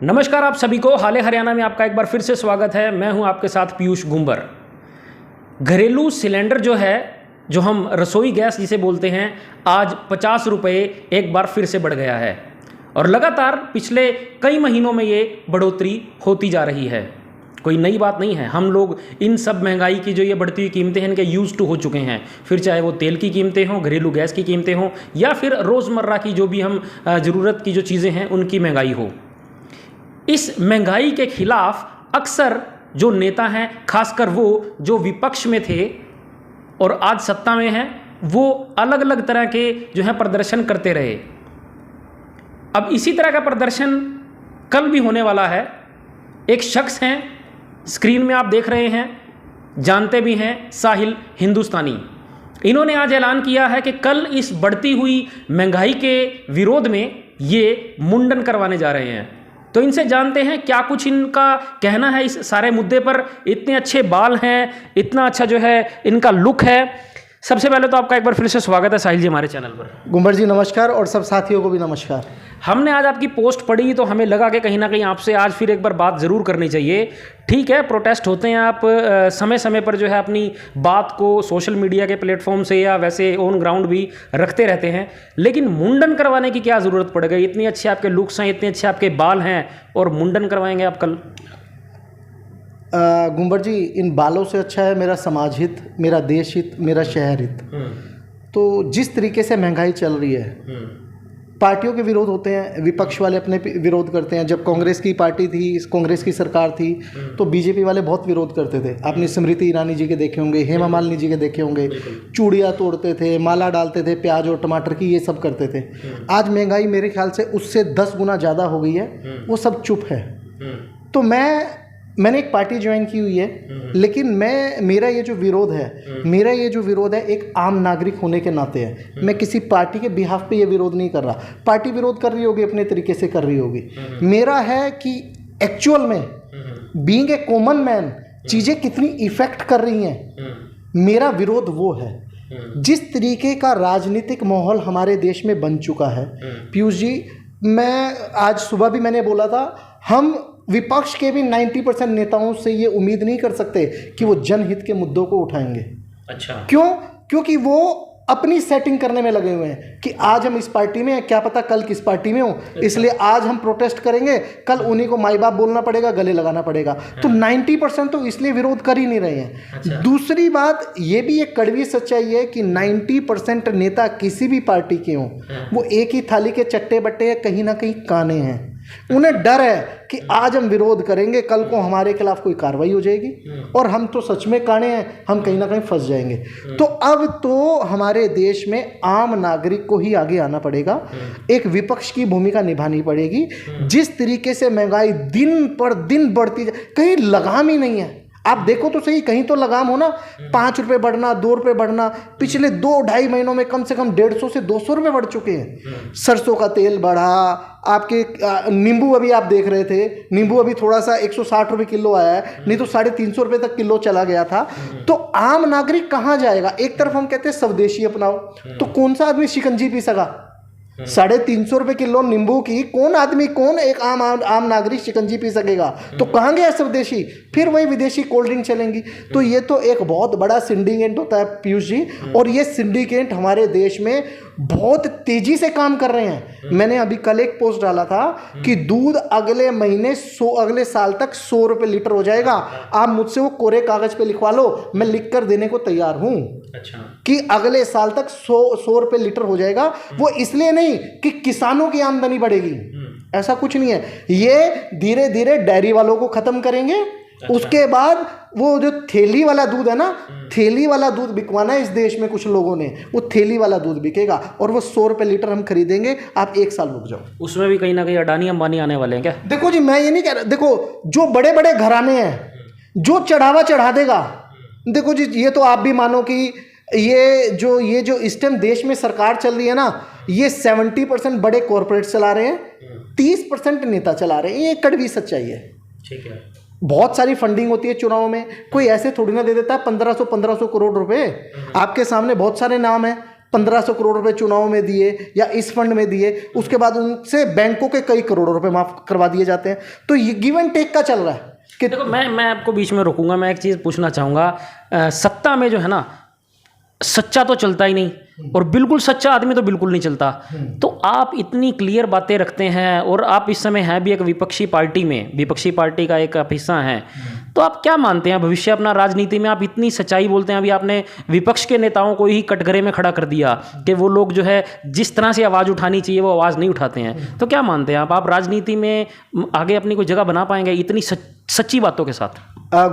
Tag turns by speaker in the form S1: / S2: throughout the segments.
S1: नमस्कार आप सभी को हाले हरियाणा में आपका एक बार फिर से स्वागत है। मैं हूं आपके साथ पीयूष गुंबर। घरेलू सिलेंडर जो है, जो हम रसोई गैस जिसे बोलते हैं, आज 50 रुपये एक बार फिर से बढ़ गया है और लगातार पिछले कई महीनों में ये बढ़ोतरी होती जा रही है। कोई नई बात नहीं है। हम लोग इन सब महंगाई की जो ये बढ़ती हुई कीमतें हैं, इनके यूज टू हो चुके हैं। फिर चाहे वो तेल की कीमतें हों, घरेलू गैस की कीमतें हों, या फिर रोज़मर्रा की जो भी हम ज़रूरत की जो चीज़ें हैं उनकी महंगाई हो। इस महंगाई के खिलाफ अक्सर जो नेता हैं, खासकर वो जो विपक्ष में थे और आज सत्ता में हैं, वो अलग अलग तरह के जो है प्रदर्शन करते रहे। अब इसी तरह का प्रदर्शन कल भी होने वाला है। एक शख्स हैं, स्क्रीन में आप देख रहे हैं, जानते भी हैं, साहिल हिंदुस्तानी। इन्होंने आज ऐलान किया है कि कल इस बढ़ती हुई महंगाई के विरोध में ये मुंडन करवाने जा रहे हैं। तो इनसे जानते हैं क्या कुछ इनका कहना है इस सारे मुद्दे पर। इतने अच्छे बाल हैं, इतना अच्छा जो है इनका लुक है। सबसे पहले तो आपका एक बार फिर से स्वागत है साहिल जी हमारे चैनल पर।
S2: गुंबर जी नमस्कार, और सब साथियों को भी नमस्कार।
S1: हमने आज आपकी पोस्ट पढ़ी तो हमें लगा कि कहीं ना कहीं आपसे आज फिर एक बार बात ज़रूर करनी चाहिए। ठीक है, प्रोटेस्ट होते हैं, आप समय समय पर जो है अपनी बात को सोशल मीडिया के प्लेटफॉर्म से या वैसे ऑन ग्राउंड भी रखते रहते हैं, लेकिन मुंडन करवाने की क्या ज़रूरत पड़ गई? इतने अच्छे आपके लुक्स हैं, इतने अच्छे आपके बाल हैं और मुंडन करवाएंगे आप कल?
S2: गुंबर जी, इन बालों से अच्छा है मेरा समाज हित, मेरा देश हित, मेरा शहर हित। तो जिस तरीके से महंगाई चल रही है, पार्टियों के विरोध होते हैं, विपक्ष वाले अपने विरोध करते हैं। जब कांग्रेस की पार्टी थी, कांग्रेस की सरकार थी, तो बीजेपी वाले बहुत विरोध करते थे। आपने स्मृति ईरानी जी के देखे होंगे, हेमा मालिनी जी के देखे होंगे, चूड़ियाँ तोड़ते थे, माला डालते थे प्याज और टमाटर की, ये सब करते थे। आज महंगाई मेरे ख्याल से उससे 10 गुना ज़्यादा हो गई है, वो सब चुप है। तो मैंने एक पार्टी ज्वाइन की हुई है, लेकिन मेरा ये जो विरोध है एक आम नागरिक होने के नाते है। मैं किसी पार्टी के बिहाफ पे ये विरोध नहीं कर रहा। पार्टी विरोध कर रही होगी, अपने तरीके से कर रही होगी। मेरा है कि एक्चुअल में बीइंग ए कॉमन मैन चीज़ें कितनी इफेक्ट कर रही हैं, मेरा विरोध वो है। जिस तरीके का राजनीतिक माहौल हमारे देश में बन चुका है पीयूष जी, मैं आज सुबह भी मैंने बोला था, हम विपक्ष के भी 90% नेताओं से ये उम्मीद नहीं कर सकते कि वो जनहित के मुद्दों को उठाएंगे।
S1: अच्छा,
S2: क्यों? क्योंकि वो अपनी सेटिंग करने में लगे हुए हैं कि आज हम इस पार्टी में हैं, क्या पता कल किस पार्टी में हो, इसलिए आज हम प्रोटेस्ट करेंगे, कल उन्हीं को माई बाप बोलना पड़ेगा, गले लगाना पड़ेगा। तो 90% तो इसलिए विरोध कर ही नहीं रहे हैं। अच्छा। दूसरी बात ये भी एक कड़वी सच्चाई है कि 90% नेता किसी भी पार्टी के हों, वो एक ही थाली के चट्टे बट्टे या कहीं ना कहीं काने हैं। उन्हें डर है कि आज हम विरोध करेंगे, कल को हमारे खिलाफ कोई कार्रवाई हो जाएगी और हम तो सच में काने हैं, हम कहीं ना कहीं फंस जाएंगे। तो अब तो हमारे देश में आम नागरिक को ही आगे आना पड़ेगा, एक विपक्ष की भूमिका निभानी पड़ेगी। जिस तरीके से महंगाई दिन पर दिन बढ़ती, कहीं लगाम ही नहीं है। आप देखो तो सही, कहीं तो लगाम हो ना। 5 रुपये बढ़ना, 2 रुपये बढ़ना, पिछले 2-2.5 महीनों में कम से कम 150 से 200 रुपये बढ़ चुके हैं। सरसों का तेल बढ़ा, आपके नींबू अभी आप देख रहे थे, नींबू अभी थोड़ा सा 160 रुपये किलो आया है, नहीं तो 350 रुपये तक किलो चला गया था। तो आम नागरिक कहाँ जाएगा? एक तरफ हम कहते हैं स्वदेशी अपनाओ, तो कौन सा आदमी शिकंजी पी सका? 350 रुपये किलो नींबू की कौन एक आम नागरिक शिकंजी पी सकेगा? तो कहाँ गया स्वदेशी? फिर वही विदेशी कोल्ड ड्रिंक चलेंगी। तो ये तो एक बहुत बड़ा सिंडिकेट होता है पीयूष जी, और ये सिंडिकेट हमारे देश में बहुत तेजी से काम कर रहे हैं। मैंने अभी कल एक पोस्ट डाला था कि दूध अगले साल तक 100 रुपये लीटर हो जाएगा। आप मुझसे वो कोरे कागज पे लिखवा लो, मैं लिख कर देने को तैयार हूँ। अच्छा। कि अगले साल तक 100 रुपये लीटर हो जाएगा। वो इसलिए नहीं कि किसानों की आमदनी बढ़ेगी, ऐसा कुछ नहीं है। ये धीरे धीरे डेयरी वालों को खत्म करेंगे। अच्छा। उसके बाद वो जो थैली वाला दूध है ना, थैली वाला दूध बिकवाना है इस देश में कुछ लोगों ने, वो थैली वाला दूध बिकेगा और वो 100 रुपये लीटर हम खरीदेंगे। आप 1 साल रुक जाओ।
S1: उसमें भी कहीं ना कहीं अडानी अंबानी आने वाले हैं क्या? देखो
S2: जी, मैं ये नहीं कह रहा, देखो जो बड़े बड़े घराने हैं, जो चढ़ावा चढ़ा देगा, देखो जी, ये तो आप भी मानो कि ये जो इस टाइम देश में सरकार चल रही है ना, ये 70% बड़े कॉरपोरेट चला रहे हैं, 30% नेता चला रहे हैं। ये कड़वी सच्चाई है। ठीक है। बहुत सारी फंडिंग होती है चुनाव में, कोई ऐसे थोड़ी ना दे देता है 1500 करोड़ रुपए। आपके सामने बहुत सारे नाम हैं। 1500 करोड़ रुपए चुनाव में दिए या इस फंड में दिए, उसके बाद उनसे बैंकों के कई करोड़ों रुपए माफ करवा दिए जाते हैं। तो ये गिव एंड टेक का चल रहा है कि
S1: देखो मैं आपको बीच में रोकूंगा, मैं एक चीज़ पूछना चाहूँगा। सत्ता में जो है ना, सच्चा तो चलता ही नहीं और बिल्कुल सच्चा आदमी तो बिल्कुल नहीं चलता। तो आप इतनी क्लियर बातें रखते हैं और आप इस समय हैं भी एक विपक्षी पार्टी में, विपक्षी पार्टी का एक आप हिस्सा हैं, तो आप क्या मानते हैं भविष्य अपना राजनीति में? आप इतनी सच्चाई बोलते हैं, अभी आपने विपक्ष के नेताओं को ही कटघरे में खड़ा कर दिया कि वो लोग जो है जिस तरह से आवाज़ उठानी चाहिए वो आवाज़ नहीं उठाते हैं। तो क्या मानते हैं आप राजनीति में आगे अपनी कोई जगह बना पाएंगे इतनी सच्ची बातों के साथ?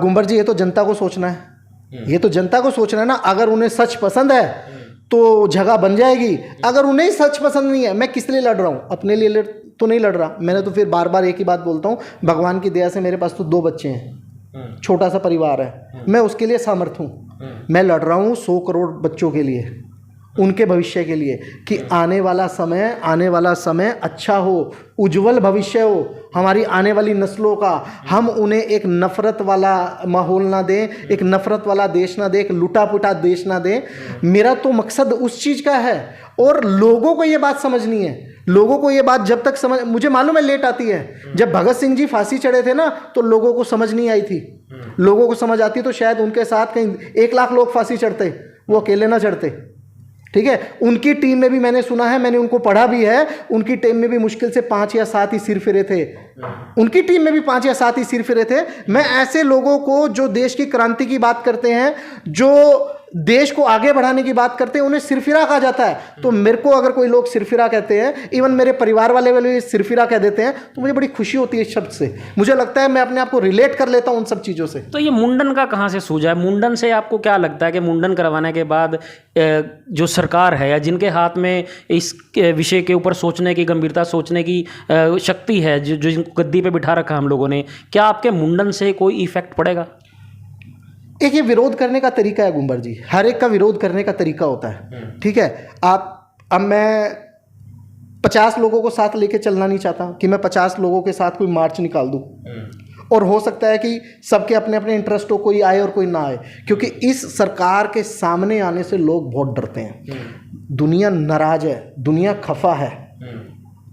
S2: गुंबर जी, ये तो जनता को सोचना है, ये तो जनता को सोचना है ना। अगर उन्हें सच पसंद है तो जगह बन जाएगी, अगर उन्हें सच पसंद नहीं है, मैं किस लिए लड़ रहा हूँ? अपने लिए तो नहीं लड़ रहा। मैंने तो फिर बार बार एक ही बात बोलता हूँ, भगवान की दया से मेरे पास तो 2 बच्चे हैं, छोटा सा परिवार है, मैं उसके लिए समर्थ हूँ। मैं लड़ रहा हूँ 100 करोड़ बच्चों के लिए, उनके भविष्य के लिए, कि आने वाला समय अच्छा हो, उज्जवल भविष्य हो हमारी आने वाली नस्लों का। हम उन्हें एक नफ़रत वाला माहौल ना दें, एक नफ़रत वाला देश ना दें, एक लुटा पुटा देश ना दें। मेरा तो मकसद उस चीज़ का है और लोगों को ये बात समझनी है। लोगों को ये बात जब तक समझ, मुझे मालूम है लेट आती है। जब भगत सिंह जी फांसी चढ़े थे ना तो लोगों को समझ नहीं आई थी। लोगों को समझ आती तो शायद उनके साथ कहीं 1 लाख लोग फांसी चढ़ते, वो अकेले ना चढ़ते। ठीक है, उनकी टीम में भी मैंने सुना है, मैंने उनको पढ़ा भी है, उनकी टीम में भी मुश्किल से 5 या 7 ही सिर फिरे थे। उनकी टीम में भी 5 या 7 ही सिर फिरे थे। मैं ऐसे लोगों को जो देश की क्रांति की बात करते हैं, जो देश को आगे बढ़ाने की बात करते हैं, उन्हें सिरफिरा कहा जाता है। तो मेरे को अगर कोई लोग सिरफिरा कहते हैं, इवन मेरे परिवार वाले सिरफिरा कह देते हैं, तो मुझे बड़ी खुशी होती है इस शब्द से। मुझे लगता है मैं अपने आप को रिलेट कर लेता हूं उन सब चीज़ों से।
S1: तो ये मुंडन का कहाँ से सूझा है? मुंडन से आपको क्या लगता है कि मुंडन करवाने के बाद जो सरकार है या जिनके हाथ में इस विषय के ऊपर सोचने की, गंभीरता सोचने की शक्ति है, जो गद्दी पे बिठा रखा हम लोगों ने, क्या आपके मुंडन से कोई इफेक्ट पड़ेगा?
S2: एक ये विरोध करने का तरीका है गुंबर जी, हर एक का विरोध करने का तरीका होता है। ठीक है, अब मैं 50 लोगों को साथ लेके चलना नहीं चाहता कि मैं 50 लोगों के साथ कोई मार्च निकाल दूं। और हो सकता है कि सबके अपने अपने इंटरेस्ट हो, कोई आए और कोई ना आए, क्योंकि इस सरकार के सामने आने से लोग बहुत डरते हैं। दुनिया नाराज है, दुनिया खफा है।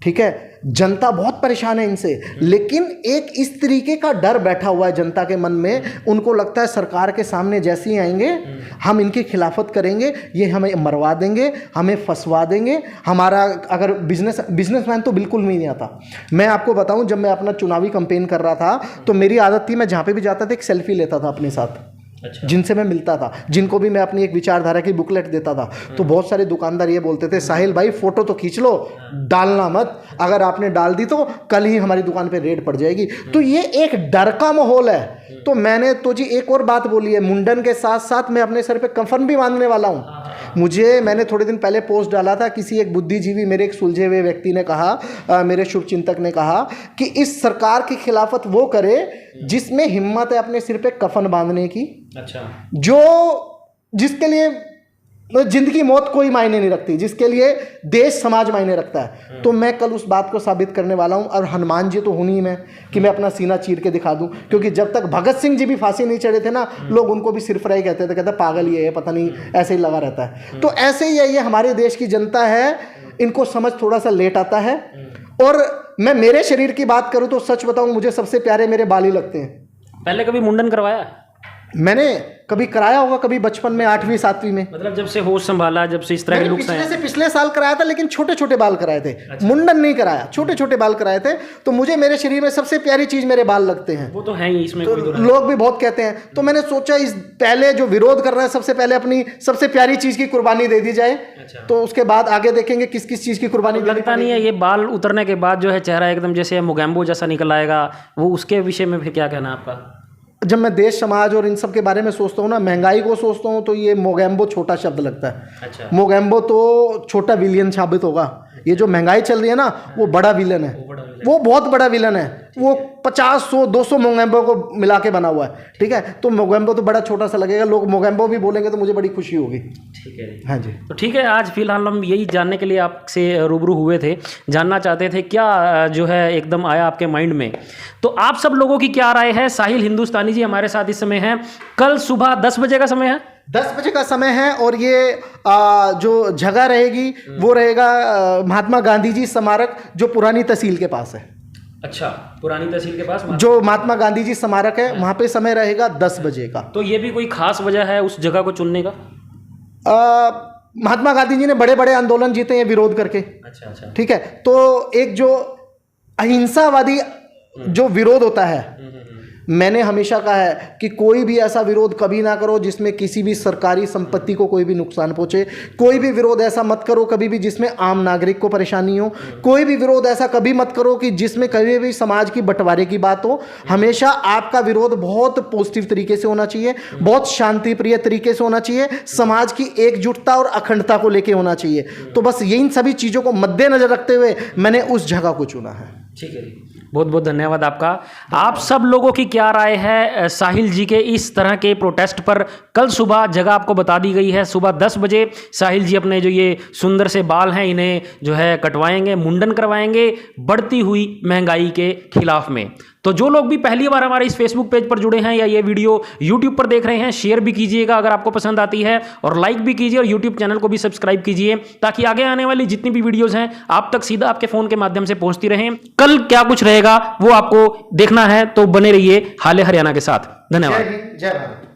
S2: ठीक है, जनता बहुत परेशान है इनसे, लेकिन एक इस तरीके का डर बैठा हुआ है जनता के मन में। उनको लगता है सरकार के सामने जैसे ही आएंगे हम इनकी खिलाफत करेंगे, ये हमें मरवा देंगे, हमें फंसवा देंगे। हमारा अगर बिजनेसमैन तो बिल्कुल भी नहीं आता। मैं आपको बताऊं, जब मैं अपना चुनावी कैंपेन कर रहा था तो मेरी आदत थी, मैं जहाँ पे भी जाता था एक सेल्फी लेता था अपने साथ। अच्छा। जिनसे मैं मिलता था, जिनको भी मैं अपनी एक विचारधारा की बुकलेट देता था, तो बहुत सारे दुकानदार ये बोलते थे, साहिल भाई फोटो तो खींच लो, डालना मत, अगर आपने डाल दी तो कल ही हमारी दुकान पे रेड पड़ जाएगी। तो ये एक डर का माहौल है। तो मैंने तो जी एक और बात बोली है, मुंडन के साथ साथ मैं अपने सर पे कफन भी बांधने वाला हूँ। मैंने थोड़े दिन पहले पोस्ट डाला था, किसी एक बुद्धिजीवी, मेरे एक सुलझे हुए व्यक्ति ने कहा, मेरे शुभचिंतक ने कहा कि इस सरकार की खिलाफत वो करे जिसमें हिम्मत है अपने सिर पे कफन बांधने की। अच्छा। जिसके लिए जिंदगी मौत कोई मायने नहीं रखती, जिसके लिए देश समाज मायने रखता है। तो मैं कल उस बात को साबित करने वाला हूं। और हनुमान जी तो हूं नहीं मैं कि मैं अपना सीना चीर के दिखा दूं, क्योंकि जब तक भगत सिंह जी भी फांसी नहीं चढ़े थे ना, लोग उनको भी सिरफराई कहते थे, कहते पागल ये है, पता नहीं ऐसे ही लगा रहता है। तो ऐसे ही है, ये हमारे देश की जनता है, इनको समझ थोड़ा सा लेट आता है। और मैं मेरे शरीर की बात करूं तो सच बताऊं, मुझे सबसे प्यारे मेरे बाल ही लगते हैं।
S1: पहले कभी मुंडन करवाया?
S2: मैंने कभी कराया होगा, कभी बचपन में 8वीं 7वीं में,
S1: मतलब जब से होश संभाला, जब से इस तरह के नुक्सान
S2: से पिछले साल कराया था, लेकिन छोटे छोटे बाल कराए थे। अच्छा। मुंडन नहीं कराया, छोटे छोटे बाल कराए थे। तो मुझे मेरे शरीर में सबसे प्यारी चीज मेरे बाल लगते हैं।
S1: वो तो है ही, इसमें
S2: तो लोग भी बहुत कहते हैं। तो मैंने सोचा इस पहले जो विरोध कर रहा है, सबसे पहले अपनी सबसे प्यारी चीज की कुर्बानी दे दी जाए। अच्छा। तो उसके बाद आगे देखेंगे किस किस चीज की कुर्बानी।
S1: लगता नहीं है ये बाल उतरने के बाद जो है चेहरा एकदम जैसे मोगैम्बो जैसा निकल आएगा, वो उसके विषय में फिर क्या कहना आपका?
S2: जब मैं देश समाज और इन सब के बारे में सोचता हूँ ना, महंगाई को सोचता हूँ, तो ये मोगैम्बो छोटा शब्द लगता है। अच्छा। मोगैम्बो तो छोटा विलियन साबित होगा। ये जो महंगाई चल रही है ना, वो बड़ा विलन है, वो बहुत बड़ा विलन है। वो 50, 100, 200 मोगेम्बो को मिला के बना हुआ है, ठीक है। तो मोगेम्बो तो बड़ा छोटा सा लगेगा, लोग मोगेम्बो भी बोलेंगे तो मुझे बड़ी खुशी होगी।
S1: ठीक है।
S2: हाँ जी।
S1: तो ठीक है, आज फिलहाल हम यही जानने के लिए आपसे रूबरू हुए थे, जानना चाहते थे क्या जो है एकदम आया आपके माइंड में। तो आप सब लोगों की क्या राय है? साहिल हिंदुस्तानी जी हमारे साथ इस समय हैं। कल सुबह 10 बजे का समय है,
S2: 10 बजे का समय है, और ये जो जगह रहेगी वो रहेगा महात्मा गांधी जी स्मारक, जो पुरानी तहसील के पास है।
S1: अच्छा, पुरानी तहसील के पास
S2: जो महात्मा गांधी जी स्मारक है, वहाँ पे समय रहेगा 10 बजे का।
S1: तो ये भी कोई खास वजह है उस जगह को चुनने का?
S2: महात्मा गांधी जी ने बड़े बड़े आंदोलन जीते हैं विरोध करके।
S1: अच्छा अच्छा।
S2: ठीक है, तो एक जो अहिंसावादी जो विरोध होता है, मैंने हमेशा कहा है कि कोई भी ऐसा विरोध कभी ना करो जिसमें किसी भी सरकारी संपत्ति को कोई भी नुकसान पहुंचे। कोई भी विरोध ऐसा मत करो कभी भी जिसमें आम नागरिक को परेशानी हो। कोई भी विरोध ऐसा कभी मत करो कि जिसमें कभी भी समाज की बंटवारे की बात हो। हमेशा आपका विरोध बहुत पॉजिटिव तरीके से होना चाहिए, बहुत शांति प्रिय तरीके से होना चाहिए, समाज की एकजुटता और अखंडता को लेकर होना चाहिए। तो बस इन सभी चीज़ों को मद्देनजर रखते हुए मैंने उस जगह को चुना है।
S1: ठीक है, बहुत बहुत धन्यवाद आपका। आप सब लोगों की क्या राय है साहिल जी के इस तरह के प्रोटेस्ट पर? कल सुबह जगह आपको बता दी गई है, सुबह 10 बजे साहिल जी अपने जो ये सुंदर से बाल हैं इन्हें जो है कटवाएंगे, मुंडन करवाएंगे बढ़ती हुई महंगाई के खिलाफ में। तो जो लोग भी पहली बार हमारे इस फेसबुक पेज पर जुड़े हैं या ये वीडियो यूट्यूब पर देख रहे हैं, शेयर भी कीजिएगा अगर आपको पसंद आती है, और लाइक भी कीजिए, और यूट्यूब चैनल को भी सब्सक्राइब कीजिए ताकि आगे आने वाली जितनी भी वीडियोस हैं आप तक सीधा आपके फोन के माध्यम से पहुंचती रहें। कल क्या कुछ रहेगा वो आपको देखना है, तो बने रहिए हाले हरियाणा के साथ। धन्यवाद।
S2: जय हिंद, जय भारत।